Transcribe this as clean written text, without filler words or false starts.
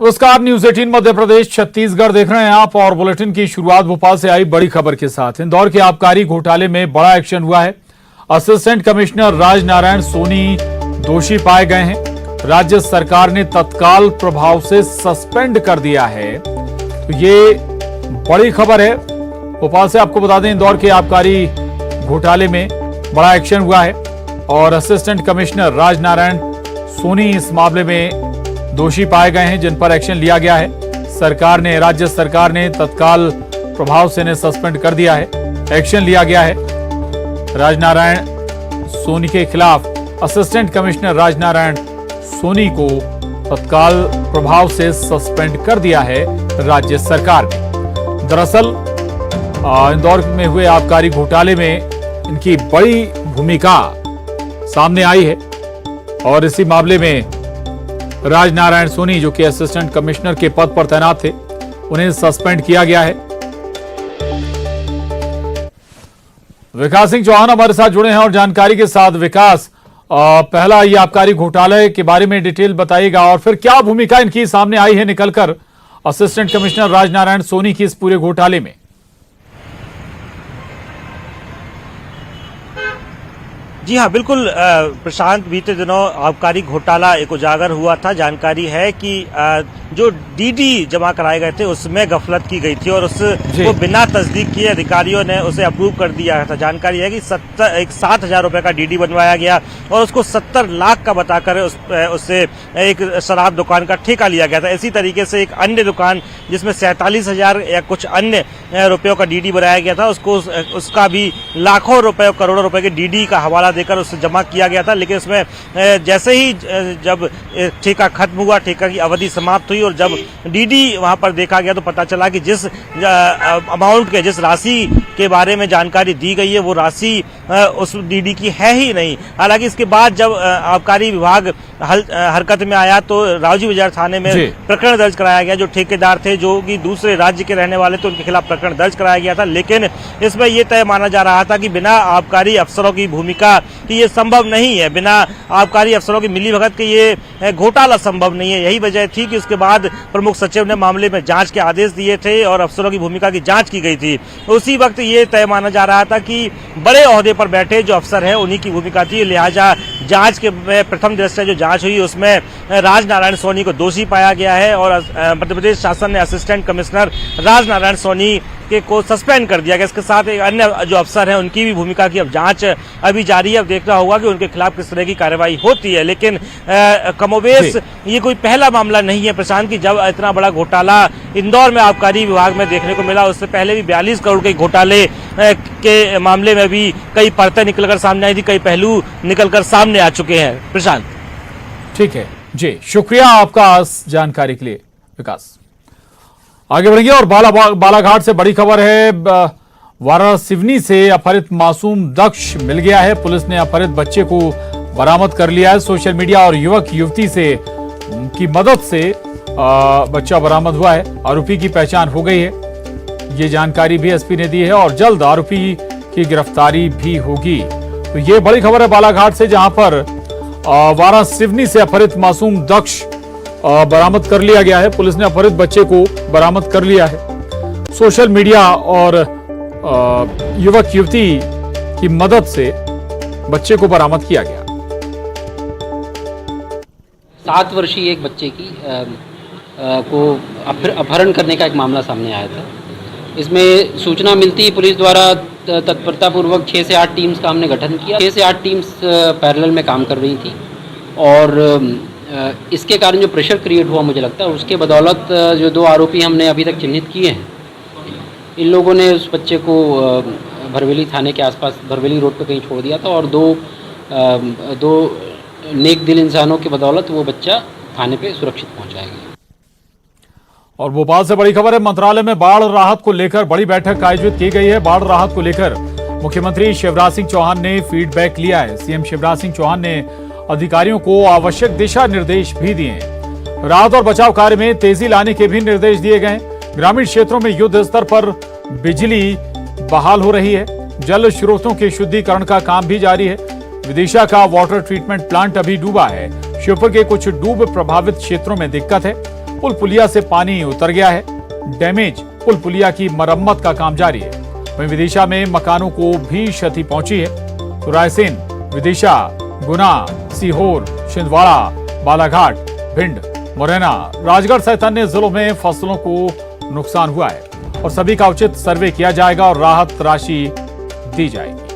नमस्कार, न्यूज 18 मध्य प्रदेश छत्तीसगढ़ देख रहे हैं आप और बुलेटिन की शुरुआत भोपाल से आई बड़ी खबर के साथ। इंदौर के आबकारी घोटाले में बड़ा एक्शन हुआ है। असिस्टेंट कमिश्नर राजनारायण सोनी दोषी पाए गए हैं। राज्य सरकार ने तत्काल प्रभाव से सस्पेंड कर दिया है। तो ये बड़ी खबर है। भोपाल से आपको बता दें, इंदौर के आबकारी घोटाले में बड़ा एक्शन हुआ है और असिस्टेंट कमिश्नर राजनारायण सोनी इस मामले में दोषी पाए गए हैं, जिन पर एक्शन लिया गया है। राज्य सरकार ने तत्काल प्रभाव से इन्हें सस्पेंड कर दिया है। एक्शन लिया गया है राजनारायण सोनी के खिलाफ। असिस्टेंट कमिश्नर राजनारायण सोनी को तत्काल प्रभाव से सस्पेंड कर दिया है राज्य सरकार ने। दरअसल इंदौर में हुए आबकारी घोटाले में इनकी बड़ी भूमिका सामने आई है और इसी मामले में राजनारायण सोनी, जो कि असिस्टेंट कमिश्नर के पद पर तैनात थे, उन्हें सस्पेंड किया गया है। विकास सिंह चौहान हमारे साथ जुड़े हैं और जानकारी के साथ। विकास, पहला ये आबकारी घोटाले के बारे में डिटेल बताइएगा और फिर क्या भूमिका इनकी सामने आई है निकलकर असिस्टेंट कमिश्नर राजनारायण सोनी की इस पूरे घोटाले में। जी हाँ, बिल्कुल प्रशांत, बीते दिनों आबकारी घोटाला एक उजागर हुआ था। जानकारी है कि जो डीडी जमा कराए गए थे उसमें गफलत की गई थी और उसको बिना तस्दीक किए अधिकारियों ने उसे अप्रूव कर दिया था। जानकारी है कि 7,000 रुपए का डीडी बनवाया गया और उसको 70 लाख का बताकर उससे एक शराब दुकान का ठेका लिया गया था। इसी तरीके से एक अन्य दुकान जिसमें 47,000 या कुछ अन्य रुपयों का डीडी बनाया गया था, उसका भी लाखों रुपए, करोड़ों रुपए के डीडी का हवाला देकर उससे जमा किया गया था। लेकिन उसमें जैसे ही जब ठेका खत्म हुआ, ठेका की अवधि समाप्त हुई और जब डीडी वहां पर देखा गया तो पता चला कि जिस अमाउंट के, जिस राशि के बारे में जानकारी दी गई है वो राशि उस डीडी की है ही नहीं। हालांकि इसके बाद जब आबकारी विभाग हरकत में आया तो रावजी बाजार थाने में प्रकरण दर्ज कराया गया। जो ठेकेदार थे, जो कि दूसरे राज्य के रहने वाले थे, उनके खिलाफ प्रकरण दर्ज कराया गया था। लेकिन इसमें यह तय माना जा रहा था कि बिना आबकारी अफसरों की भूमिका कि ये संभव नहीं है, बिना आबकारी अफसरों की मिलीभगत के ये घोटाला संभव नहीं है। यही वजह थी कि उसके बाद प्रमुख सचिव ने मामले में जांच के आदेश दिए थे और अफसरों की भूमिका की जांच की गई थी। उसी वक्त ये तय माना जा रहा था कि बड़े ओहदे पर बैठे जो अफसर हैं उन्हीं की भूमिका थी। लिहाजा जांच के प्रथम दृष्टया जो जांच हुई उसमें राजनारायण सोनी को दोषी पाया गया है और मध्य प्रदेश शासन ने असिस्टेंट कमिश्नर राजनारायण सोनी को सस्पेंड कर दिया गया। इसके साथ एक अन्य जो अफसर हैं उनकी भी भूमिका की अब जांच अभी जारी है। अब देखना होगा कि उनके खिलाफ किस तरह की कार्रवाई होती है। लेकिन कमोबेश ये कोई पहला मामला नहीं है प्रशांत की जब इतना बड़ा घोटाला इंदौर में आबकारी विभाग में देखने को मिला। उससे पहले भी 42 करोड़ के घोटाले के मामले में भी कई परतें निकलकर सामने आई थी, कई पहलू निकलकर सामने आ चुके हैं। प्रशांत, ठीक है जी, शुक्रिया आपका इस जानकारी के लिए। विकास, आगे बढ़ेंगे और बालाघाट से बड़ी खबर है। वारासिवनी से अपहरित मासूम दक्ष मिल गया है। पुलिस ने अपहरित बच्चे को बरामद कर लिया है। सोशल मीडिया और युवक युवती से की मदद से बच्चा बरामद हुआ है। आरोपी की पहचान हो गई है, ये जानकारी भी एसपी ने दी है और जल्द आरोपी की गिरफ्तारी भी होगी। तो ये बड़ी खबर है बालाघाट से, जहां पर वारासिवनी से अपहरित मासूम दक्ष बरामद कर लिया गया है। पुलिस ने अपहरित बच्चे को बरामद कर लिया है। सोशल मीडिया और युवक युवती की मदद से बच्चे को बरामद किया गया। 7 वर्षीय एक बच्चे की को अपहरण करने का एक मामला सामने आया था। इसमें सूचना मिलती पुलिस द्वारा तत्परतापूर्वक 6 से 8 टीम्स का हमने गठन किया। 6 से 8 टीम्स पैरेलल में काम कर रही थी और इसके कारण जो प्रेशर क्रिएट हुआ, मुझे लगता है उसके बदौलत जो 2 आरोपी हमने अभी तक चिन्हित किए हैं, इन लोगों ने उस बच्चे को भरवेली थाने के आसपास भरवेली रोड पे कहीं छोड़ दिया था और दो नेक दिल इंसानों के बदौलत वो बच्चा थाने पे सुरक्षित पहुंचाया गया। और भोपाल से बड़ी खबर है। मंत्रालय में बाढ़ राहत को लेकर बड़ी बैठक आयोजित की गई है। बाढ़ राहत को लेकर मुख्यमंत्री शिवराज सिंह चौहान ने फीडबैक लिया है। सीएम शिवराज सिंह चौहान ने अधिकारियों को आवश्यक दिशा निर्देश भी दिए हैं। राहत और बचाव कार्य में तेजी लाने के भी निर्देश दिए गए। ग्रामीण क्षेत्रों में युद्ध स्तर पर बिजली बहाल हो रही है। जल स्रोतों के शुद्धिकरण का काम भी जारी है। विदिशा का वाटर ट्रीटमेंट प्लांट अभी डूबा है। श्योपुर के कुछ डूब प्रभावित क्षेत्रों में दिक्कत है। पुल पुलिया से पानी उतर गया है। डैमेज पुल पुलिया की मरम्मत का काम जारी है। वहीं विदिशा में मकानों को भी क्षति पहुंची है। तो रायसेन, विदिशा, गुना, सीहोर, छिंदवाड़ा, बालाघाट, भिंड, मुरैना, राजगढ़ सहित अन्य जिलों में फसलों को नुकसान हुआ है और सभी का उचित सर्वे किया जाएगा और राहत राशि दी जाएगी।